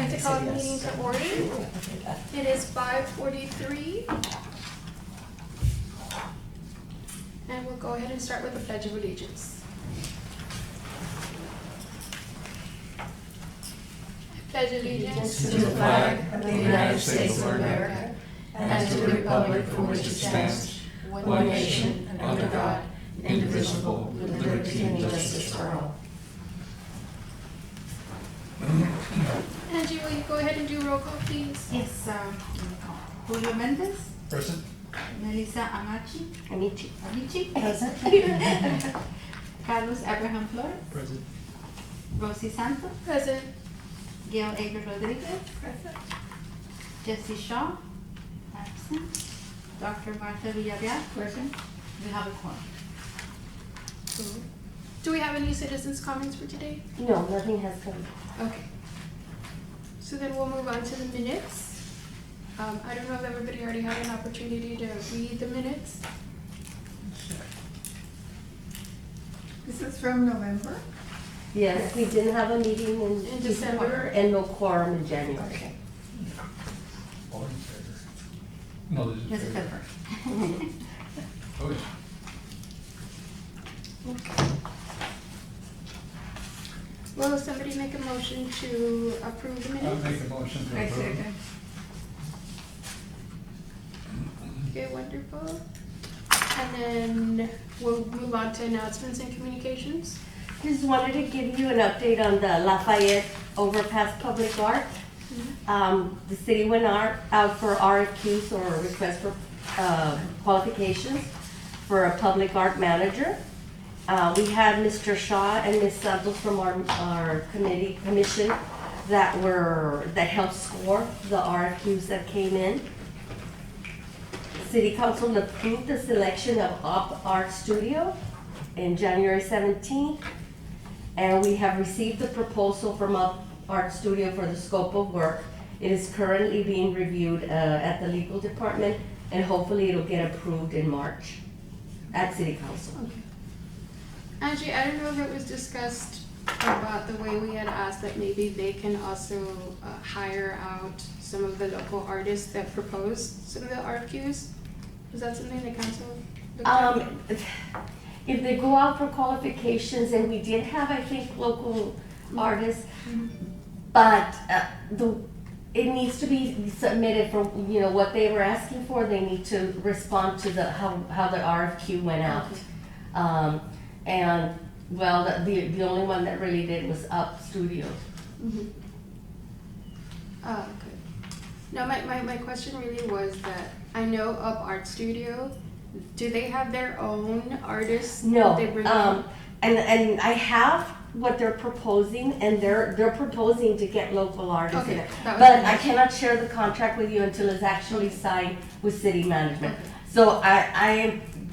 like to call the meeting to order. It is 5:43. And we'll go ahead and start with the Pledge of Allegiance. Pledge allegiance to the flag of the United States of America and to the republic for which it stands, one nation, under God, indivisible, with liberty and justice for all. Angie, will you go ahead and do roll call, please? Yes, Julio Mendez, Present. Melissa Amachi, Amici. Present. Carlos Abraham Flores, Present. Rosie Santos, Present. Gail Avery Rodriguez, Jesse Shaw, absent. Dr. Martha Villarreal, present. We have a quorum. Do we have any citizens' comments for today? No, nothing has come. Okay. So then we'll move on to the minutes. I don't know if everybody already had an opportunity to read the minutes. This is from November? Yes, we didn't have a meeting In December. and no quorum in January. All in favor? No, this is Yes, favor. Pepper. Okay. Will somebody make a motion to approve the I'll minutes? make a motion to approve. Okay, wonderful. And then we'll move on to announcements and communications. Just wanted to give you an update on the Lafayette Overpass Public Art. The city went out for RFQs or requests for qualifications for a public art manager. We had Mr. Shaw and Ms. Santos from our commission that helped score the RFQs that came in. City Council approved the selection of Op Art Studio in January 17th. And we have received the proposal from Up Art Studio for the scope of work. It is currently being reviewed at the legal department, and hopefully it'll get approved in March at City Council. Okay. Angie, I don't know if it was discussed about the way we had asked that maybe they can also hire out some of the local artists that proposed some of the RFQs. Is that something the council looked at? If they go out for qualifications, and we did have, I think, local artists, but it needs to be submitted for, what they were asking for. They need to respond to how the RFQ went out. And, well, the only one that really did was Up Studio. Mhm. Oh, good. No, my question really was that I know Up Art Studio, do they have their own artists? No, that they bring in? and I have what they're proposing, and they're proposing to get local artists in Okay, it. that was But my I cannot share the contract with you until it's actually signed with city management. Okay. So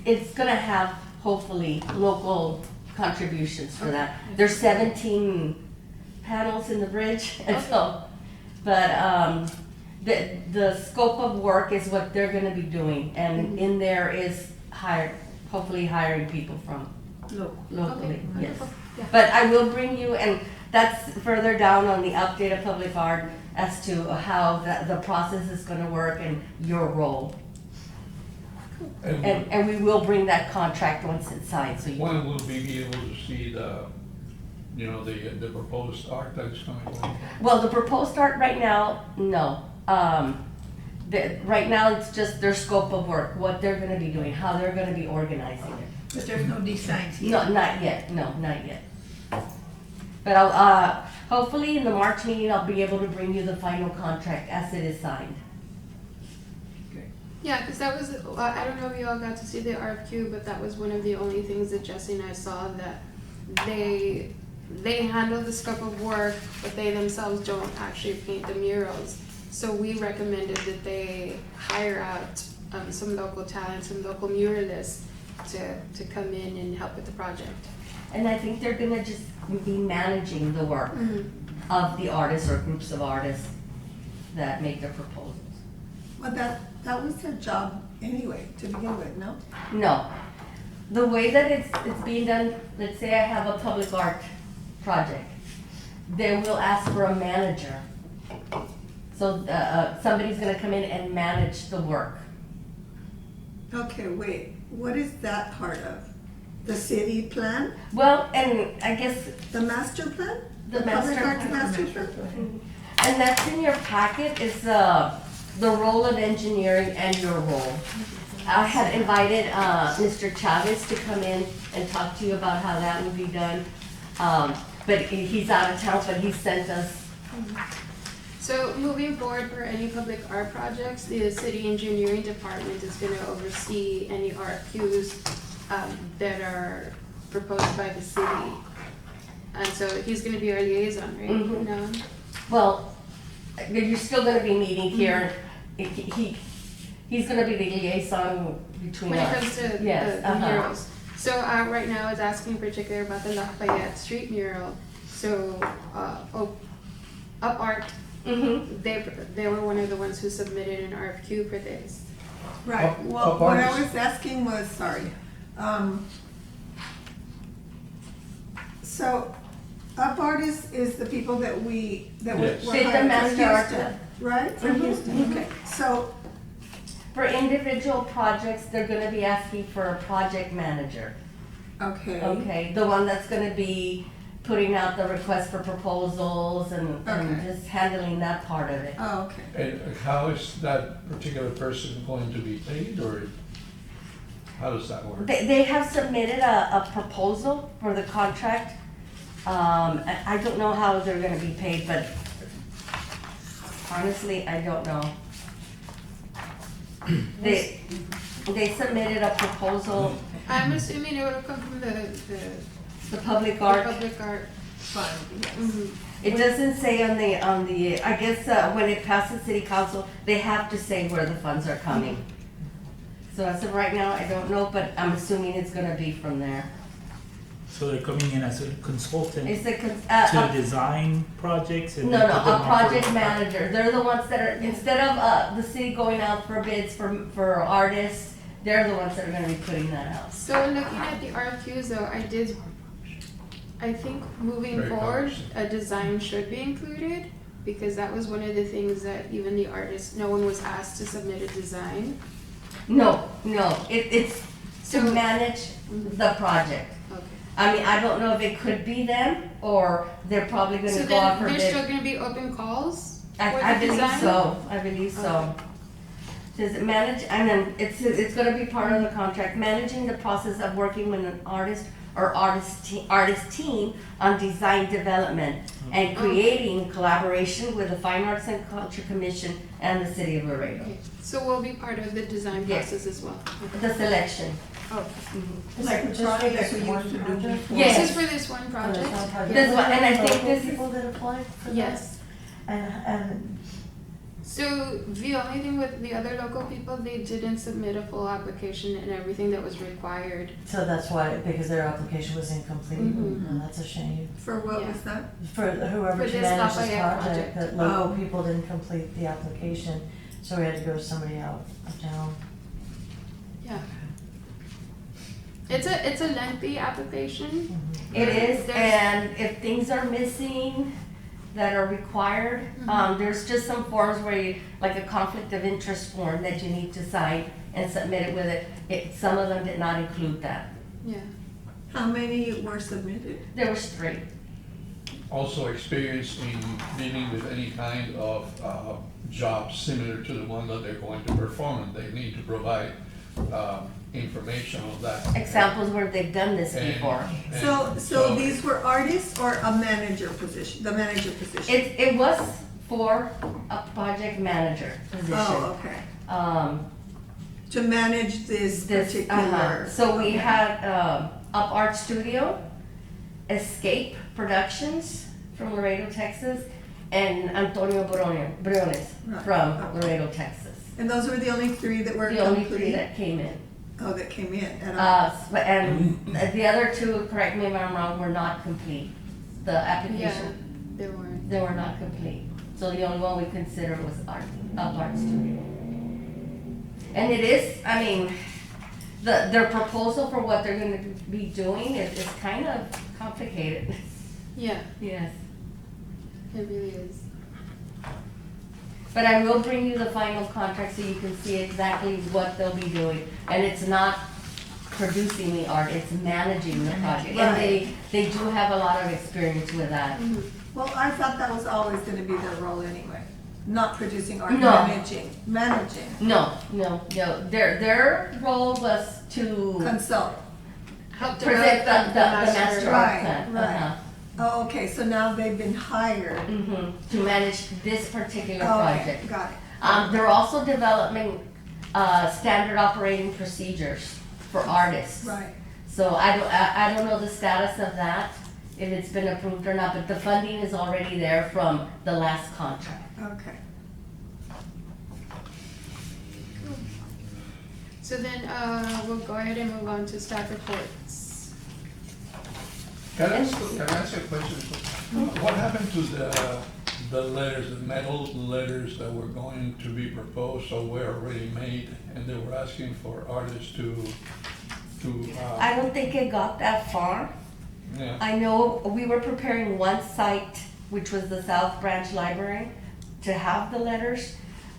it's gonna have hopefully local contributions for that. There's 17 panels in the bridge, and so, but, the scope of work is what they're gonna be doing, and in there is hopefully hiring people from locally, Okay, yes. wonderful. Yeah. But I will bring you, and that's further down on the update of public art as to how the process is gonna work and your role. And we will bring that contract once it's signed, so you. When will we be able to see the proposed art that is coming along? Well, the proposed art right now, no. Right now, it's just their scope of work, what they're gonna be doing, how they're gonna be organizing it. But there's no designs yet? No, not yet, no, not yet. But I'll, hopefully in the March meeting, I'll be able to bring you the final contract as it is signed. Yeah, because that was, I don't know if you all got to see the RFQ, but that was one of the only things that Jesse and I saw that they handle the scope of work, but they themselves don't actually paint the murals. So we recommended that they hire out some local talent, some local muralists to come in and help with the project. And I think they're gonna just be managing the work of the artists or groups of artists that make the proposals. Well, that was their job anyway, to begin with, no? No. The way that it's being done, let's say I have a public art project, they will ask for a manager, So, somebody's gonna come in and manage the work. Okay, wait, what is that part of? The city plan? Well, and I guess, The master plan? The Public master Arts plan. master plan? and that's in your packet, is, the role of engineering and your role. I had invited, Mr. Chavez to come in and talk to you about how that would be done. But he's out of town, but he sent us, So moving forward for any public art projects, the city engineering department is gonna oversee any RFQs that are proposed by the city. And so he's gonna be our liaison, right? Mhm. No? well, you're still gonna be meeting here. He's gonna be the liaison between When it us. comes to Yes, the uh-huh. murals. So right now it's asking in particular about the Lafayette Street mural. So Up Art, Mm-hmm. they were one of the ones who submitted an RFQ for this. Right, Up- well, up what I artists. was asking was, sorry, so Up Artists is the people that were Yes. were Did the hired master from art- Houston, right? From Mhm, Houston, mhm. okay, so, For individual projects, they're gonna be asking for a project manager. okay. Okay, the one that's gonna be putting out the request for proposals and Okay. just handling that part of it. Oh, okay. And how is that particular person going to be paid, or how does that work? They have submitted a proposal for the contract. I don't know how they're gonna be paid, but honestly, I don't know. They submitted a proposal, I'm assuming it would come from the public the art. public art. Fine, yes. Mhm. It doesn't say on the, I guess, when it passes city council, they have to say where the funds are coming. So as of right now, I don't know, but I'm assuming it's gonna be from there. So they're coming in as a consultant It's the, to design projects and no, then no, put them a up for- project manager. They're the ones that are, instead of, the city going out for bids for artists, they're the ones that are gonna be putting that out. So looking at the RFQs though, I think moving Very forward, cumbersome. a design should be included, because that was one of the things that even the artists, no one was asked to submit a design. No, it's to So- manage the project. Okay. I mean, I don't know if it could be them, or they're probably So gonna go out then for there's bid. still gonna be open calls for I the believe design? so, I believe so. Does it manage, and then it's gonna be part of the contract, managing the process of working with an artist or artist team on design development and creating collaboration with the Fine Arts and Culture Commission and the City of Laredo. Okay. So we'll be part of the design Yes. process as well. The selection. Okay. Like the project we used to do before. Yes. This is for this one project? This one, and I think this is, People that applied for that? Yes. And So the only thing with the other local people, they didn't submit a full application and everything that was required. so that's why, because their application was incomplete, Mhm. and that's a shame. For what Yeah. was that? For whoever For to this manage this Lafayette project, project. that local Oh. people didn't complete the application, so we had to go to somebody out of town. Yeah. It's a lengthy application. it is, There's- and if things are missing that are required, there's just some forms where you, like a conflict of interest form that you need to sign and submit it with it. Some of them did not include that. Yeah. How many were submitted? There was 3. Also experience in dealing with any kind of job similar to the one that they're going to perform, and they need to provide information on that. Examples where they've done this And- before. and So these were artists or a manager position, the manager position? It was for a project manager position. Oh, okay. To manage this This, particular. So we okay. had, Up Art Studio, Escape Productions from Laredo, Texas, and Antonio Briones Right. from Okay. Laredo, Texas. And those were the only 3 that were The only complete? 3 that came in. Oh, that came in at all? And the other 2, correct me if I'm wrong, were not complete. The Yeah, application, there were. they were not complete. So the only one we considered was Up Art Studio. And it is, I mean, their proposal for what they're gonna be doing is kind of complicated. Yeah, Yes. it really is. But I will bring you the final contract so you can see exactly what they'll be doing. And it's not producing the art, it's managing the project. And they do have a lot of experience with that. Well, I thought that was always gonna be their role anyway, not producing art, No. managing, No, their role was to consult. Help develop present the master art Right, plan. right. Uh-huh. Oh, okay, so now they've been hired. To manage this particular Oh, okay, project. got it. They're also developing, standard operating procedures for artists. Right, So I don't know the status of that, if it's been approved or not, but the funding is already there from the last contract. okay. So then, we'll go ahead and move on to staff reports. Can I ask a question? What happened to the letters, the metal letters that were going to be proposed or were already made, and they were asking for artists to, I don't think it got that far. yeah, I know we were preparing one site, which was the South Branch Library, to have the letters,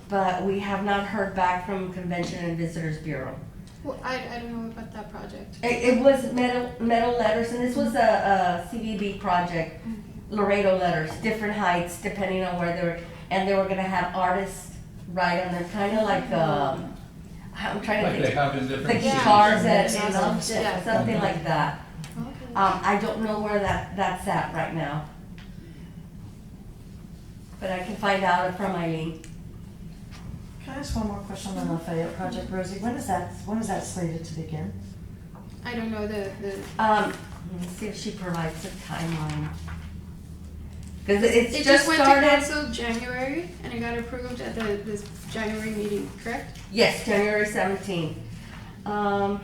but we have not heard back from Convention and Visitors Bureau. Well, I don't know about that project. It was metal letters, and this was a CVB project, Laredo letters, different heights depending on where they were, and they were gonna have artists write on them, kinda like, I'm trying to like they think, have in different the cities. guitars Yeah. and, Yeah. something like that. Okay. I don't know where that's at right now. But I can find out from Eileen. Can I ask one more question on the Lafayette project, Rosie? When is that slated to begin? I don't know the, Let me see if she provides a timeline. Cause it's it just just went to started. council January and it got approved at this January meeting, correct? Yes, January 17th. Let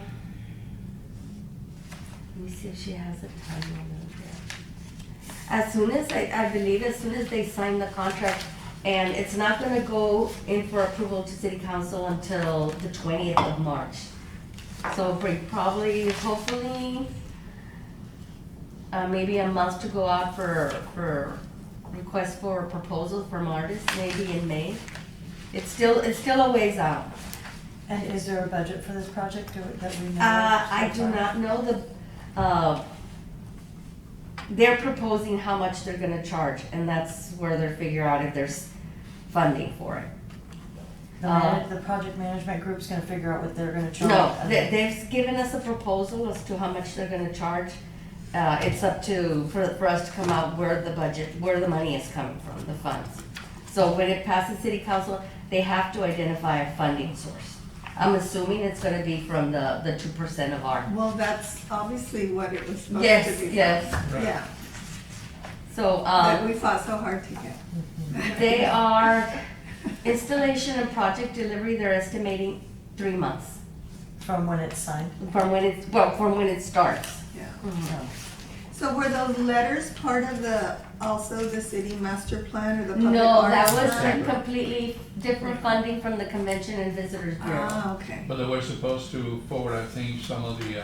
me see if she has a timeline over there. As soon as, I believe as soon as they sign the contract, and it's not gonna go in for approval to city council until the 20th of March. So probably, hopefully, maybe a month to go out for requests for proposals from artists, maybe in May. It's still a ways out. And is there a budget for this project that we know? I do not know they're proposing how much they're gonna charge, and that's where they're figure out if there's funding for it. The project management group's gonna figure out what they're gonna charge? No, they've given us a proposal as to how much they're gonna charge. It's up to, for us to come out where the money is coming from, the funds. So when it passes city council, they have to identify a funding source. I'm assuming it's gonna be from the 2% of our, Well, that's obviously what it was supposed to yes, be. yes. Yeah, So, that we fought so hard to get. they are, installation and project delivery, they're estimating 3 months From when it's signed? from when it starts. Yeah. No. So were those letters part of also the city master plan or the public No, that arts was plan? a completely different funding from the Convention and Visitors Bureau. Ah, okay. But they were supposed to forward, I think, some of the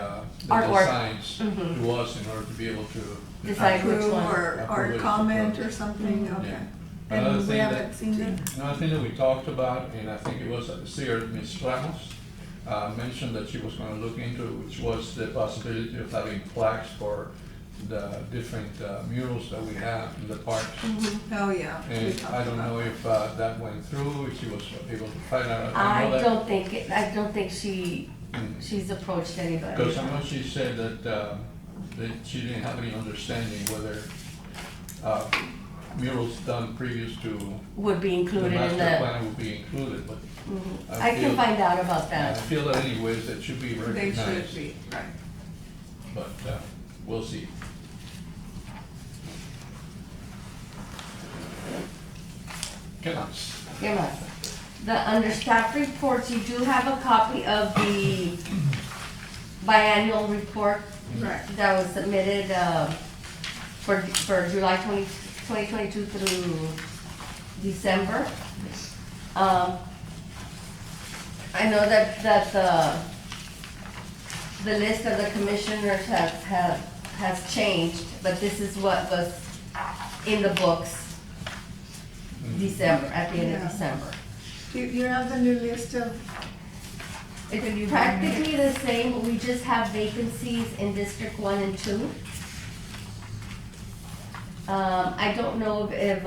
Artwork. designs Mhm. to us in order to be able to. Decide which Approve one. or Approve it, comment approve or it. something, Mhm. okay. Yeah. Another And we thing haven't that, seen them? another thing that we talked about, and I think it was at the CR, Ms. Ramos, mentioned that she was gonna look into, which was the possibility of having plaques for the different murals that we have in the parks. Oh, yeah. we And talked I don't about know that. if that went through, if she was able to find out. I know that- don't think Mm. she's approached anybody. Because I know she said that she didn't have any understanding whether murals done previous to Would be the included in master the, plan would be included, but Mhm. I I can feel- find out about I that. feel that anyways, that should be They recognized. should be, right. But we'll see. Come on. Here, Martha. Under staff reports, you do have a copy of the biannual report Right. that was submitted for July 2022 through December. I know that the list of the commissioners has changed, but this is what was in the books. December, at the end Yeah. of December. You have the new list of, It's practically the same, but we just have vacancies in District 1 and 2. I don't know if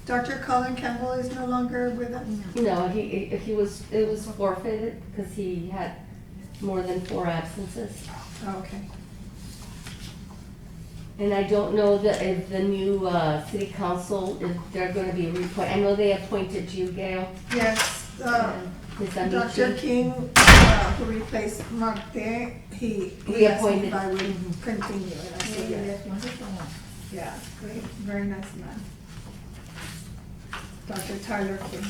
Dr. Colin Campbell is no longer with us? no, it was forfeited because he had more than 4 absences. Okay. And I don't know that if the new city council, if they're gonna be reappointed. I know they appointed you, Gail. Yes, Ms. Dr. Amici. King, who replaced Marte, he asked me Reappointed. if I would continue, and I said yes. Yeah, great, very nice man. Dr. Tyler King.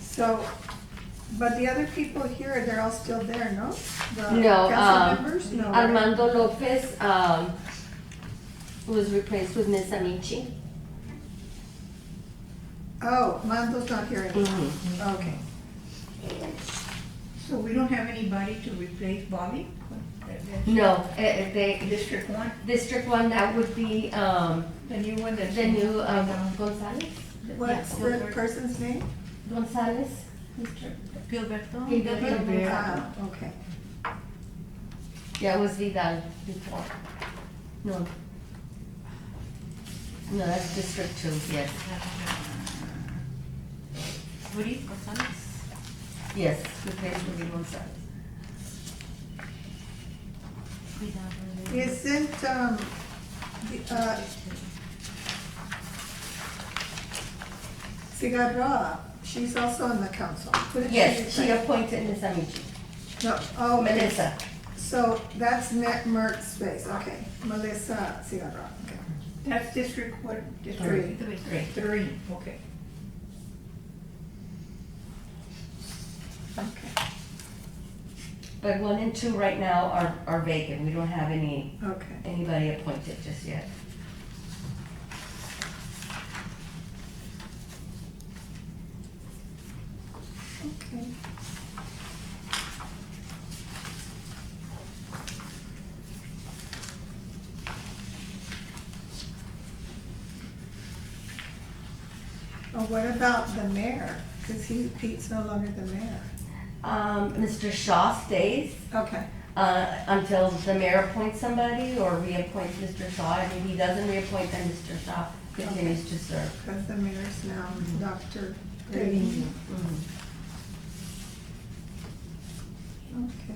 So, but the other people here, they're all still there, no? The No, council members? No, right? Armando Lopez was replaced with Ms. Amici. Oh, Mando's not here anymore. Mhm. Okay. So we don't have anybody to replace Bobby? No, they, District one, District 1, that would be the new one that's. the new Gonzalez? What's Yeah, the person's name? Gonzalez, Mr. Gilberto. Gilberto. Ah, okay. Yeah, it was Vidal before. No. No, that's District 2, yes. Rudy Gonzalez. Yes, replaced with Gonzalez. Isn't, Cigarroa, she's also on the council. Who did Yes, she replace? appointed Ms. Amici. No, oh, Melissa. So that's Mert's space, okay. Melissa Cigarroa, okay. That's District what? Three. Three, okay. Okay, But 1 and 2 right now are vacant. We don't have okay. anybody appointed just yet. Okay. Oh, what about the mayor? Because Pete's no longer the mayor. Mr. Shaw stays Okay, until the mayor appoints somebody or reappoints Mr. Shaw. And if he doesn't reappoint, then Mr. Shaw continues to serve. because the mayor's now Dr. Grady. Mhm. Okay.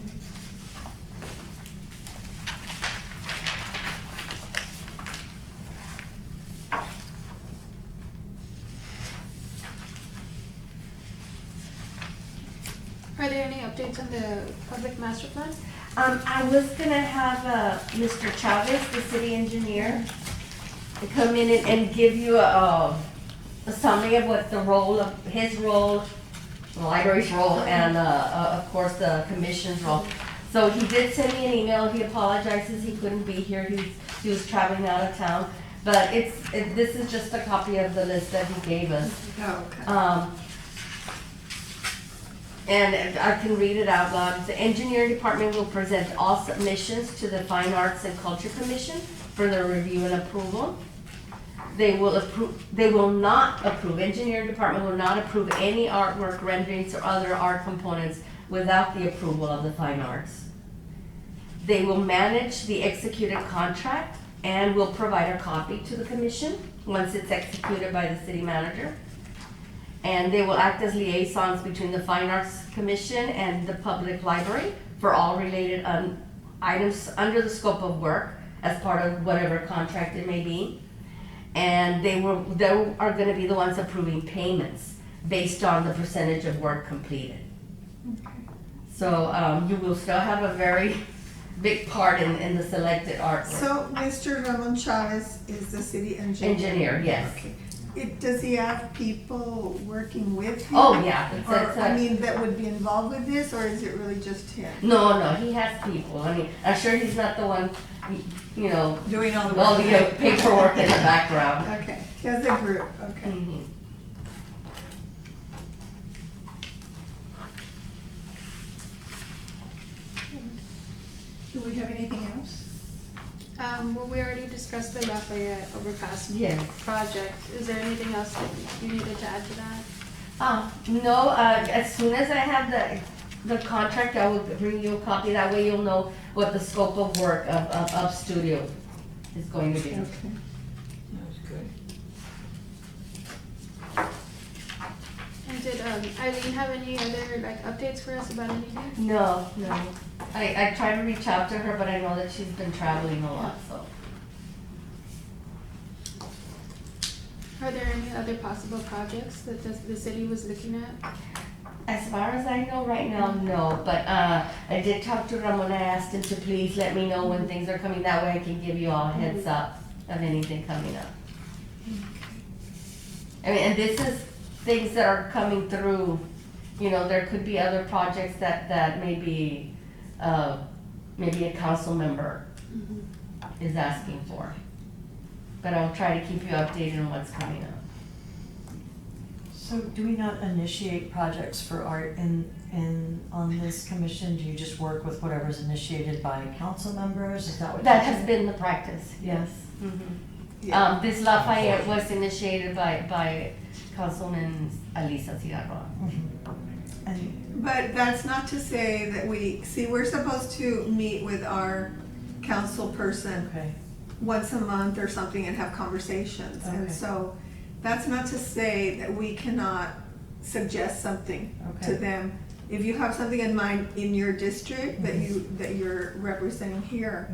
Are there any updates on the public master plan? I was gonna have Mr. Chavez, the city engineer, come in and give you a summary of what his role, the library's role, and of course the commission's role. So he did send me an email. He apologizes he couldn't be here. He was traveling out of town. But this is just a copy of the list that he gave us. Oh, okay. And I can read it out loud. The engineering department will present all submissions to the Fine Arts and Culture Commission for their review and approval. They will not approve, engineering department will not approve any artwork, renderings, or other art components without the approval of the Fine Arts. They will manage the executed contract and will provide a copy to the commission once it's executed by the city manager. And they will act as liaisons between the Fine Arts Commission and the public library for all related items under the scope of work as part of whatever contract it may be. And they are gonna be the ones approving payments based on the percentage of work completed. So you will still have a very big part in the selected artwork. So Mr. Ramon Chavez is the city engineer? Engineer, yes. Okay. Does he have people working with him? Oh, yeah. Or, I mean, that would be involved with this, or is it really just him? No, he has people. I mean, I'm sure he's not the one, you know, Doing all the work? all the paperwork in the background. Okay, he has a group, okay. Mhm. Do we have anything else? Well, we already discussed the Lafayette overpass Yes. project. Is there anything else that you needed to add to that? No, as soon as I have the contract, I will bring you a copy, that way you'll know what the scope of work of studio is going to be. That's good. And did Eileen have any other like updates for us about anything? No. I tried to reach out to her, but I know that she's been traveling a lot, so. Are there any other possible projects that the city was looking at? As far as I know right now, no, but I did talk to Ramon, I asked him to please let me know when things are coming, that way I can give you all a heads up of anything coming up. I mean, and this is things that are coming through, you know, there could be other projects that maybe a council member is asking for. But I'll try to keep you updated on what's coming up. So do we not initiate projects for art on this commission? Do you just work with whatever's initiated by council members? Is that what? That you has do? been the practice, yes. Yeah. This Lafayette was initiated by Councilman Alisa Cigarroa. And, But that's not to say that we're supposed to meet with our council person okay, once a month or something and have conversations. And Okay. so that's not to say that we cannot suggest something to Okay. them. If you have something in mind in your district that you're representing here,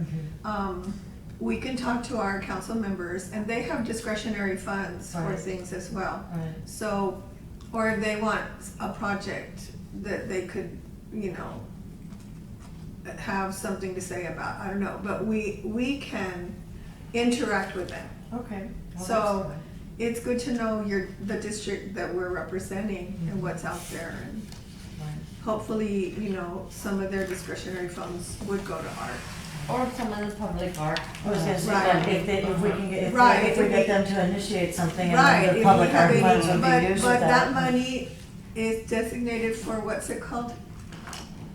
we can talk to our council members and they have discretionary funds for Right. things as well. right, So, or if they want a project that they could, you know, have something to say about, I don't know, but we can interact with them. okay. Well, So, that's good. it's good to know the district that we're representing and what's out there. And Right. hopefully, you know, some of their discretionary funds would go to art. Or some of the public art. I was gonna say, Right. if we can get, Right, if we if get we- them to initiate something Right, and if the we public have art funds any, would but be used with that that. money is designated for, what's it called?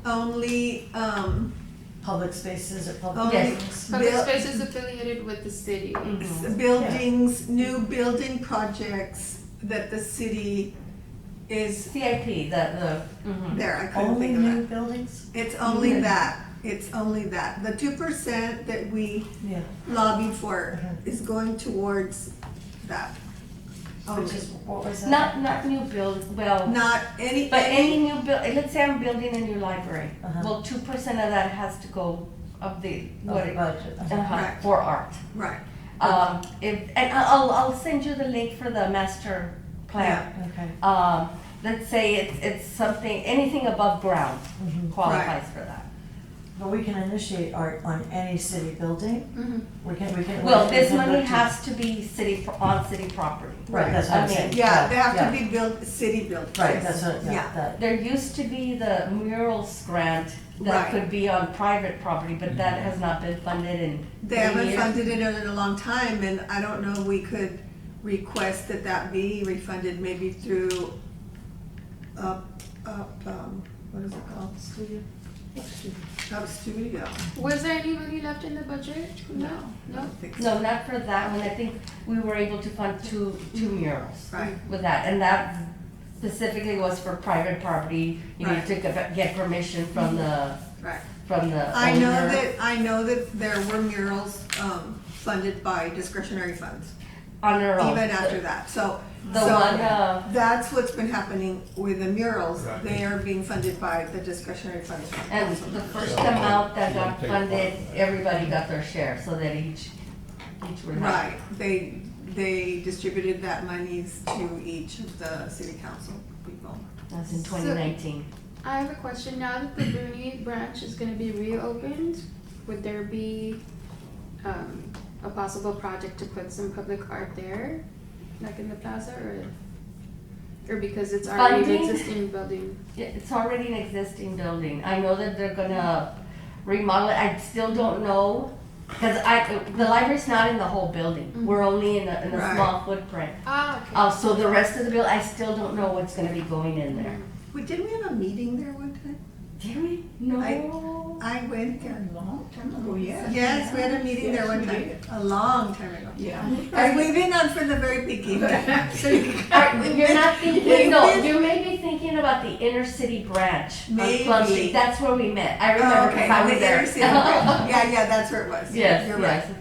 Only, Public spaces or public Only- buildings. Public Bill- space is affiliated with the city. buildings, new building projects that the city is, CIP, there, I couldn't Only think of new that. buildings? It's only that, it's only that. The 2% that we Yeah. lobbied for Mhm. is going towards that. Which Only. is, what was that? not new build, well, Not any, but any new let's say I'm building a new library. Uh-huh. Well, 2% of that has to go of the, Of what the it, budget. Right. for art. right, And I'll send you the link for the master plan. Okay. Let's say it's something, anything above ground Mhm. qualifies for that. But we can initiate art on any city building? We can. Well, we this can money look to- has to be on city property. Right, that's what I I'm mean, saying. yeah, they have yeah. to be built, city built. Right, yes. that's what, Yeah. yeah, that, There used to be the murals grant that Right. could be on private property, but that has not been funded in They 3 haven't years. funded it in a long time, and I don't know, we could request that that be refunded maybe through what is it called? Studio? Studio. Was there any money left in the budget? No, I No? don't think so. No, not for that one. I think we were able to fund two murals Right. with that, and that specifically was for private property. You need Right. to get permission from the Right. owner. I know that there were murals, funded by discretionary funds, On their own. even after that, so. The so one, That's what's been happening with the murals, Right. they are being funded by the discretionary funds. from and council. the first So, amount that you got take funded, part. everybody got their share, so that each would have. Right, they distributed that monies to each of the city council people. That's in 2019. I have a question. Now that the Bruni branch is gonna be reopened, would there be a possible project to put some public art there? Like in the plaza or because it's already an Funding? existing building? Yeah, it's already an existing building. I know that they're gonna remodel it. I still don't know, because the library's not in the whole building. Mhm. We're only in a Right. small footprint. Ah, okay. So the rest of the building, I still don't know what's gonna be going in there. Wait, didn't we have a meeting there one time? Did we? No. I went there. A long time ago, yeah. Yes, we had a meeting there one Yes, we time, did. a long time ago. Yeah. Because we've been on from the very beginning. So you You're not thinking, We've no, been- you may be thinking about the inner city branch on Maybe. Plum Street. That's where we met. I Oh, remember okay, because I on was the there. inner city branch. Yeah, that's where it was. Yes, You're yes.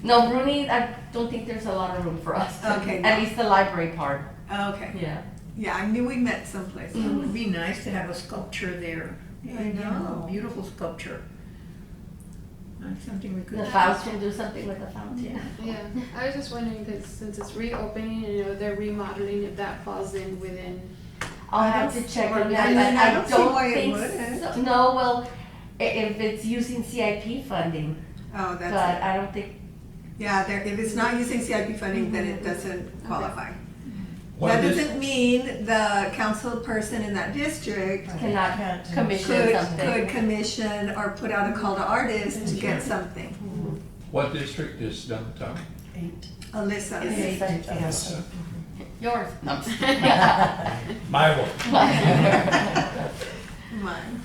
No, Bruni, I don't think there's a lot of room for us. Okay, At no. least the library part. right. Okay, Yeah. yeah, I knew we met someplace. It would be nice to have a sculpture there. I know. A beautiful sculpture. That's something we could. The fountain, do something with the fountain. Yeah, I was just wondering, because since it's reopening and, you know, they're remodeling, if that falls in within, I'll I have don't- to check or on that. I mean, I don't see why it think wouldn't. so. No, well, if it's using CIP funding, Oh, but that's it. I don't think, Yeah, there, if it's not using CIP funding, then it doesn't qualify. What That is- doesn't mean the council person in that district cannot Can't commission could something. commission or put out a call to artists to get something. What district is downtown? 8. Alyssa. Yes. Yours. No, I'm just kidding. My one. Mine.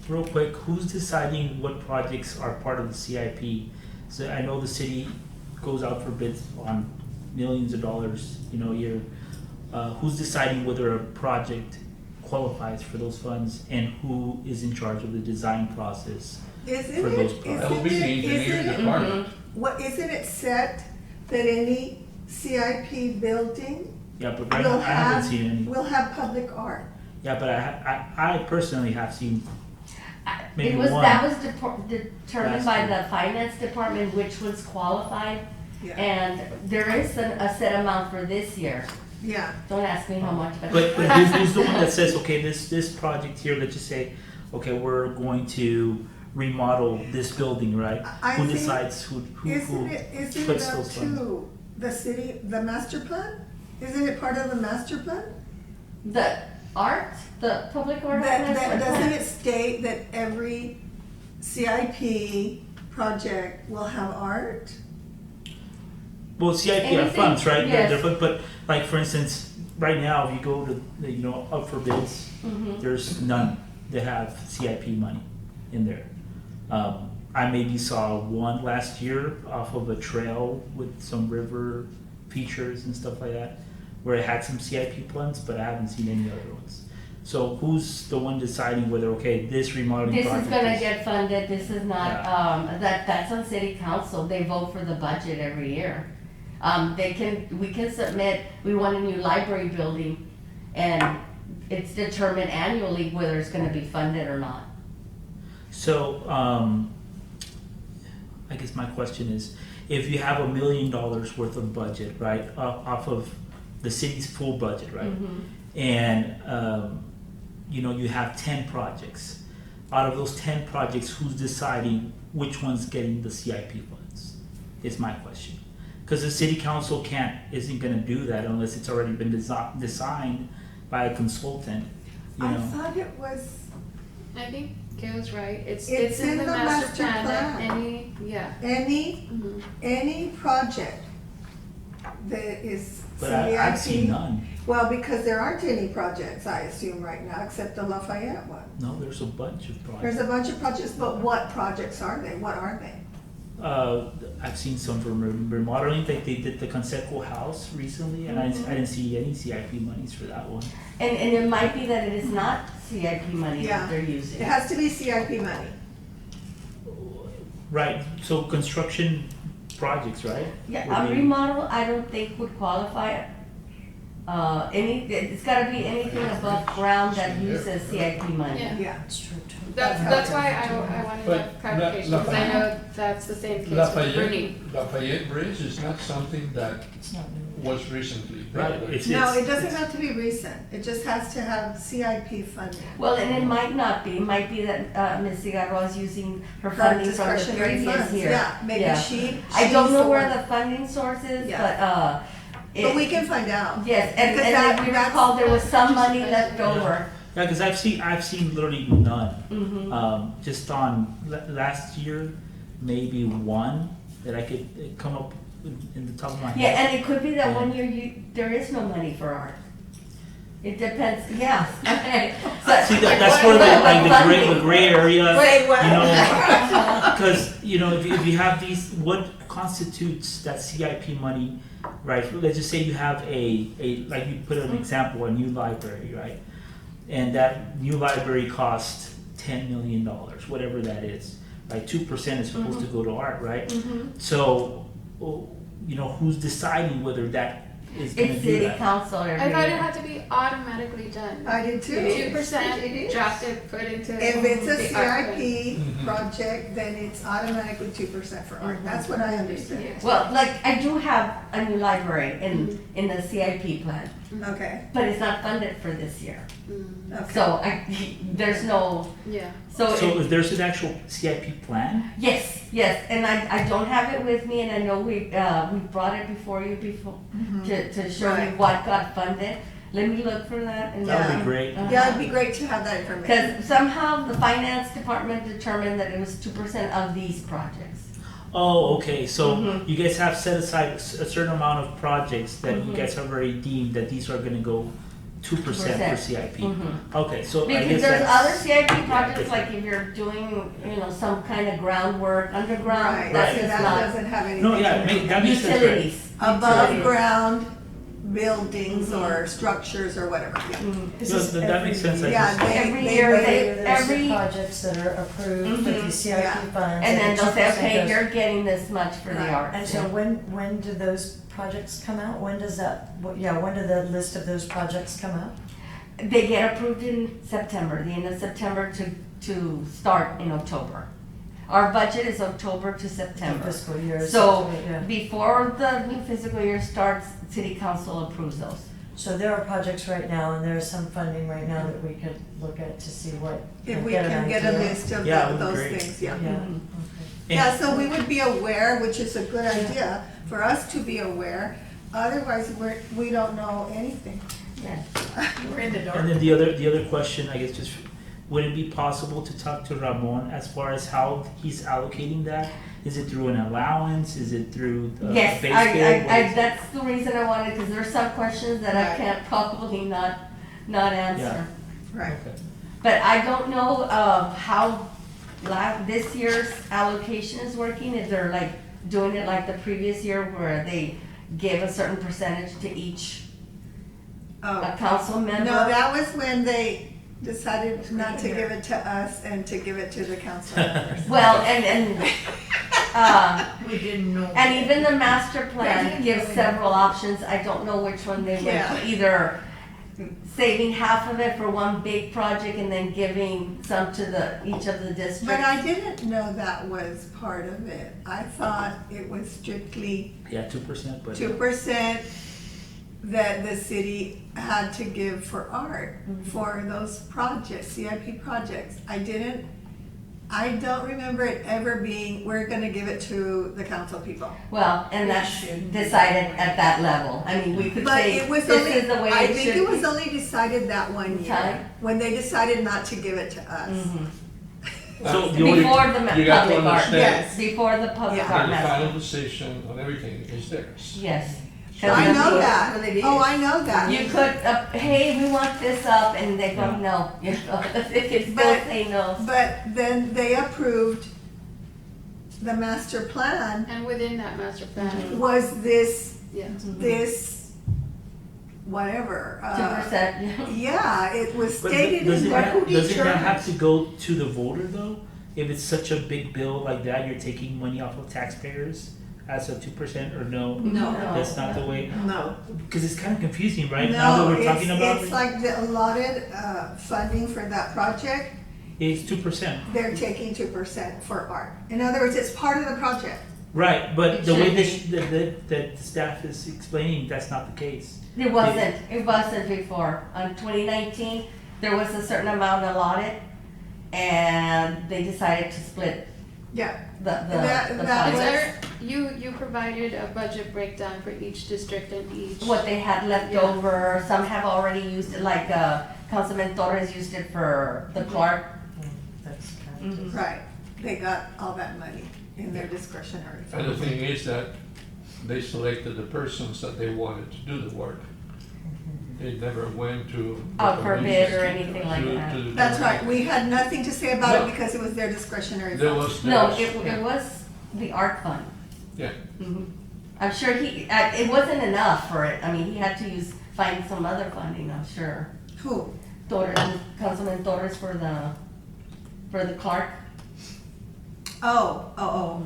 Real quick, who's deciding what projects are part of the CIP? So I know the city goes out for bids on millions of dollars, you know, a year. Who's deciding whether a project qualifies for those funds and who is in charge of the design process? Isn't For those it, projects. That will be the engineering isn't it, department. what, isn't it set that any CIP building Yeah, but right will now, I haven't have, seen any. will have public art? Yeah, but I personally have seen maybe It was, one. that was determined Last by year. the finance department which was qualified. Yeah, And there is a set amount for this year. yeah. Don't ask me how much, but. But who's the one that says, okay, this project here, let's just say, okay, we're going to remodel this building, right? I Who think- decides who Isn't it puts up those funds? to the city, the master plan? Isn't it part of the master plan? The art, the public art. That, doesn't it state that every CIP project will have art? Well, CIP are Anything- funds, right? yes. But like, for instance, right now, if you go to, you know, up for bids, Mhm. there's none that have CIP money in there. I maybe saw one last year off of a trail with some river features and stuff like that, where it had some CIP funds, but I haven't seen any other ones. So who's the one deciding whether, okay, this remodeling This project is gonna get funded, this is not, Yeah. that's on city council, they vote for the budget every year. We can submit, we want a new library building, and it's determined annually whether it's gonna be funded or not. So, I guess my question is, if you have $1 million worth of budget, right, off of the city's full budget, right? Mhm. And, you know, you have 10 projects. Out of those 10 projects, who's deciding which one's getting the CIP funds? Is my question. Because the city council isn't gonna do that unless it's already been designed by a consultant, you I know? thought it was, I think Gail's right, it's It's in the master plan that plan. any, any, mhm. any project that is But I've seen CIP. none. Well, because there aren't any projects, I assume, right now, except the Lafayette one. No, there's a bunch of projects. There's a bunch of projects, but what projects are they? What are they? I've seen some for remodeling, like they did the Conseco house recently, and I didn't see any CIP monies for that one. And it might be that it is not CIP money Yeah. that they're using. It has to be CIP money. Right, so construction projects, right? Yeah, Would a be- remodel, I don't think would qualify. It's gotta be anything above ground that uses CIP money. Yeah. Yeah. It's true too. That's why I wanted But that clarification, because I know that's the same case with Bruni. Lafayette Bridge is not something that It's not new. was recently Right, built. it's. No, it doesn't it's- have to be recent. It just has to have CIP funding. Well, and it might not be, it might be that Ms. Cigarro is using her Her funding from the discretionary previous funds, year. yeah, maybe Yeah. she. I don't she's know where one. the funding source is, Yeah. but, But we can find out. yes, and Because if you that's- recall, there was some money left over. Yeah, cause I've seen literally none. Mhm. Just on last year, maybe one that I could come up in the top of my head. Yeah, and it could be that one year there is no money for art. It depends, yes, okay. See, that's where the gray area, Wait, what? you know, because, you know, if you have these, what constitutes that CIP money, right? Let's just say you have like you put an example, a new library, right? And that new library costs $10 million, whatever that is. Like 2% is supposed to go to art, right? So, you know, who's deciding whether that is going to It's do city that? council every I thought it year. had to be automatically done. I did too. 2% drafted, put into If it's a the art fund. CIP project, then it's automatically 2% for art. That's what I understand. Yeah. Well, like, I do have a new library in the CIP plan, Okay, but it's not funded for this year. okay. So there's no, Yeah. So it- if there's an actual CIP plan, yes, and I don't have it with me, and I know we brought it before you before, to show you Right. what got funded. Let me look for that. And that would Yeah. be great. Yeah, it'd be great to have that information. Because somehow the finance department determined that it was 2% of these projects. Oh, okay, so Mhm. you guys have set aside a certain amount of projects that you Mhm. guys have already deemed that these are gonna go 2% for CIP. Mhm. Okay, so I Because guess there's that's. other CIP projects, different. like if you're doing, you know, some kind of groundwork underground, Right, that's so just that not doesn't have anything. No, yeah, to do with that makes sense, right? utilities. above Utilities. ground buildings or structures or whatever, yeah. Mhm. This No, is that makes every sense, I year. Yeah, Every they year made they- it- There's every- the projects that are approved with Mhm. the CIP Yeah. funds. And then they'll say, 2% okay, goes- you're getting this much for the Right. arts. And so when do those projects come out? When does that, when do the list of those projects come out? They get approved in September, the end of September to start in October. Our budget is October to The September. fiscal year. is So September, yeah. before the new fiscal year starts, city council approves those. So there are projects right now, and there's some funding right now that we could look at to see what. If we an can get a idea. list of Yeah, it would be those great. things, yeah. Yeah, Mhm. okay. And- Yeah, so we would be aware, which is a good idea for us to be aware, otherwise we don't know anything. Yeah. We're in the dark. And then the other question, I guess, just, would it be possible to talk to Ramon as far as how he's allocating that? Is it through an allowance? Is it through the Yes, base bid? What is it? that's the reason I wanted, because there's some questions that I Right. can't probably not answer. Right. Okay. But I don't know how this year's allocation is working, if they're like doing it like the previous year where they give a certain percentage to each Oh, council member. no, that was when they decided not to give it to us and to give it to the council members. Well, and We didn't know. and even the master Yeah, plan gives several options, I don't know which one they went Yeah. for, either saving half of it for one big project and then giving some to each of the districts. But I didn't know that was part of it. I thought it was strictly Yeah, 2%, but. 2% that the city had to give for art, Mm-hmm. for those projects, CIP projects. I don't remember it ever being, we're gonna give it to the council people. Well, and that's decided at that level, I mean, we could But say, it was this only, is the way I it think should it was be. only decided that one year, Okay. when they decided not to give it to us. Mhm. So the only, Before the You got to public art, understand- Yes. before the public Yeah. art And the master, final decision on everything is theirs. yes. I know Because that, Well, it oh, is. I know that. You could, hey, we want this up, and they go, Yeah. no, you know, they could still But- say no. But then they approved the master plan And within that master plan, was this, yeah. this, whatever. 2%, Yeah, it was but stated does in it there. not, doesn't that have to go to the voter though? If it's such a big bill like that, you're taking money off of taxpayers as a 2% or no? No. That's not the way, No. because it's kind of confusing, right? Now that No, we're talking about it's it, like the allotted, funding for that project, it's 2%. they're taking 2% for art. In other words, it's part of the project. Right, but It the way should that the staff is explaining, that's not the case. It wasn't before. On 2019, there was a certain amount allotted, and they decided to split Yeah, the That Is funds. there, you provided a budget breakdown for each district and each. What they had left Yeah. over, some have already used it, like, Councilman Torres used it for the Clark. That's kind of. Mhm. right. They got all that money in their discretionary And the fund. thing is that they selected the persons that they wanted to do the work. It never went to. Out for bid or anything like to- that. to the- That's right, we had nothing to say about No. it because it was their discretionary There fund. was. No, there was- it was the art fund. Yeah. Mhm. I'm sure it wasn't enough for it. I mean, he had to find some other funding, I'm sure. Who? Councilman Torres for the Clark. Oh,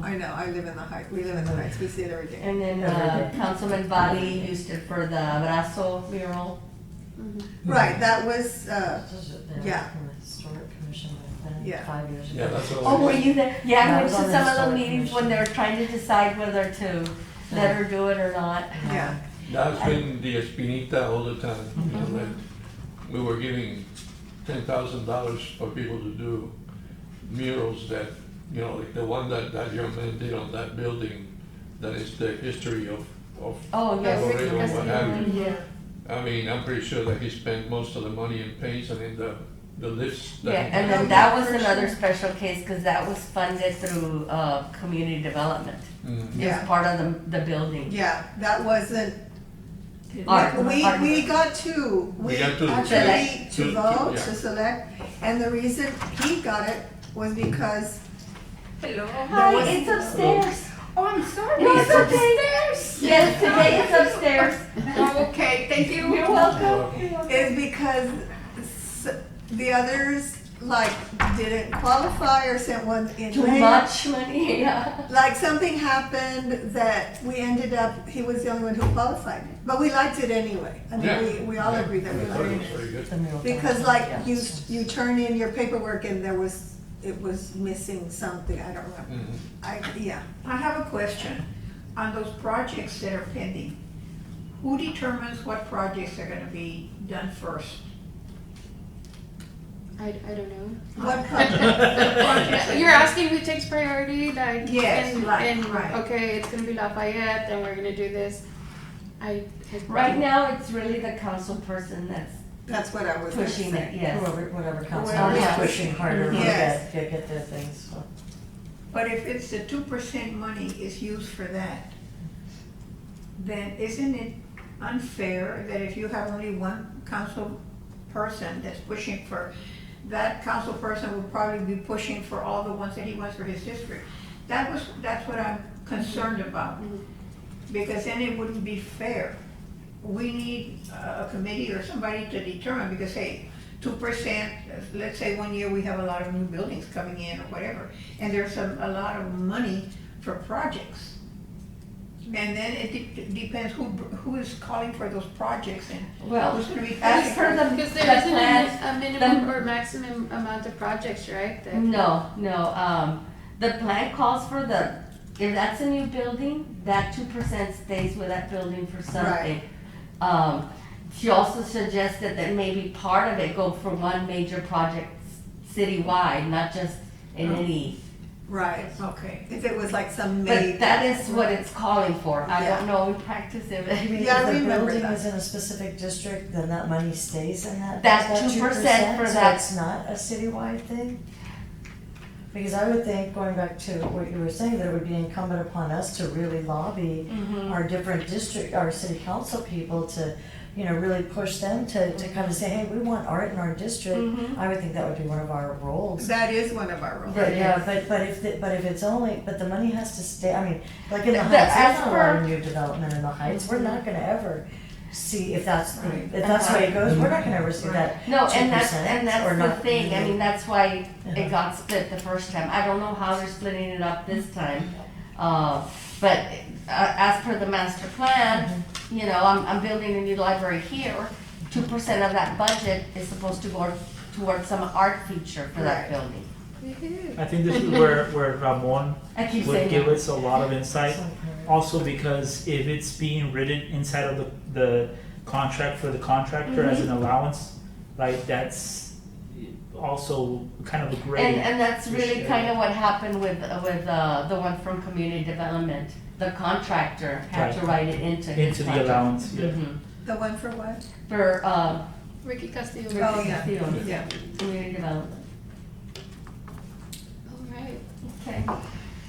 I know, I live in the Heights, we live in the Heights, we see it every day. And then Councilman Body used it for the Abrazo mural. Right, that was, Those are there Yeah. from the Historic Commission, back then, Yeah. 5 years ago. Yeah, that's all. Oh, were you there? Yeah, Yeah, I I went was to on the some of the historic meetings when commission. they were trying to decide whether to let her do it or not. yeah, That's been the espinita all the time, you know, that we were giving $10,000 for people to do murals that, you know, like the one that young man did on that building, that is the history of Oh, yes. Laredo and what have you. Yeah. I mean, I'm pretty sure that he spent most of the money in paints and in the lifts. that Yeah, he and had. then that was another special case because that was funded through community development. Mhm. It Yeah. was part of the building. yeah, that wasn't, Art. we got to, We got to- actually, to- to vote, yeah. to select, and the reason he got it was because Hello. Hi, it's upstairs. Oh, I'm sorry. No, it's okay. upstairs. Yes, today it's upstairs. Oh, okay, thank you. You're welcome. is because the others like didn't qualify or sent one in Too late. much money, yeah. Like something happened that we ended up, he was the only one who qualified, but we liked it anyway. I Yeah. mean, we all Yeah. agreed that we I thought liked it was it. very good. The mural Because commission, like yes. you turn in your paperwork and it was missing something, I don't remember. Mhm. Yeah, I have a question. On those projects that are pending, who determines what projects are gonna be done first? I don't know. what project? Projects- You're asking who takes priority, like, Yes, and right. okay, it's gonna be Lafayette, and we're gonna do this. Right now, it's really the council person that's That's what I was gonna pushing say. it, yes. Whatever council Whoever is has- pushing harder to Yes. get their things. So. But if it's the 2% money is used for that, then isn't it unfair that if you have only one council person that's pushing for, that council person will probably be pushing for all the ones that he wants for his district? That's what I'm concerned about, because then it wouldn't be fair. We need a committee or somebody to determine, because hey, 2%, let's say one year we have a lot of new buildings coming in or whatever, and there's a lot of money for projects. And then it depends who is calling for those projects and Well, who's gonna be. as per the Because the there isn't plan, a minimum or maximum amount of projects, right? that- no, the plan calls for if that's a new building, that 2% stays with that building for something. She also suggested that maybe part of it go for one major project citywide, not just in any, Right, Okay. if it was like some major. but that is what it's calling for. I Yeah. don't know in practice if I it, mean, Yeah, I if the remember building that. is in a specific district, then that money stays in that. That's that 2% for so that. it's not a citywide thing? Because I would think, going back to what you were saying, that it would be incumbent upon us to really lobby our different our city council people to, really push them to kind of say, hey, we want art in our district. I would think that would be one of our roles. That is one of our roles. But yeah, but if it's only, but the money has to stay, I mean, like in the The- Heights, as there's not a lot of per- new development in the Heights, we're not gonna ever see, if that's the Uh-huh. way it goes, we're not gonna ever see that no, 2% and that's or the not. thing. I mean, that's why Uh-huh. it got split the first time. I don't know how they're splitting it up this time. But as per the master plan, I'm building a new library here. 2% of that budget is supposed to go towards some art feature for that Right. building. Woohoo. I think this is where Ramon I keep would saying give that. us a lot of insight. Also because if it's being written inside of the contract for the contractor as an allowance, right, that's also kind of a gray. And that's really issue. kind of what happened with the one from community development. The contractor had to write it into his Into the contract. allowance, yeah. Mhm. The one for what? For, Ricky Castillo. Oh, yeah. yeah, community development. All right, Okay.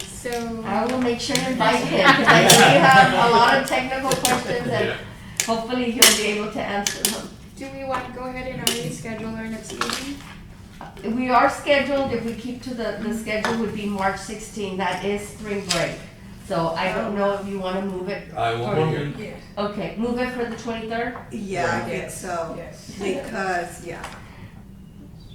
so. I will make sure to invite him, because I know you have a lot of technical questions and Yeah. hopefully he'll be able to answer them. do we want to go ahead and already schedule our next meeting? We are scheduled, if we keep to the schedule, would be March 16, that is spring break. So I don't know if you wanna move it. I won't be here. Yes, Okay, move it for the 23rd? Yeah, I think yes, so, yes. because, yeah,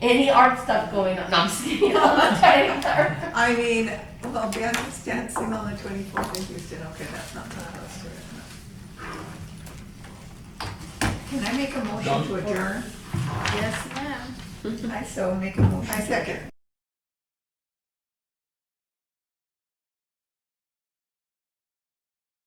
Any art stuff going on? No, I'm just kidding, on the 23rd. I mean, well, Bianca's dancing on the 24th in Houston, okay, that's not that close to it. Can I make a motion to adjourn? Yes, ma'am. I so make a motion. I second.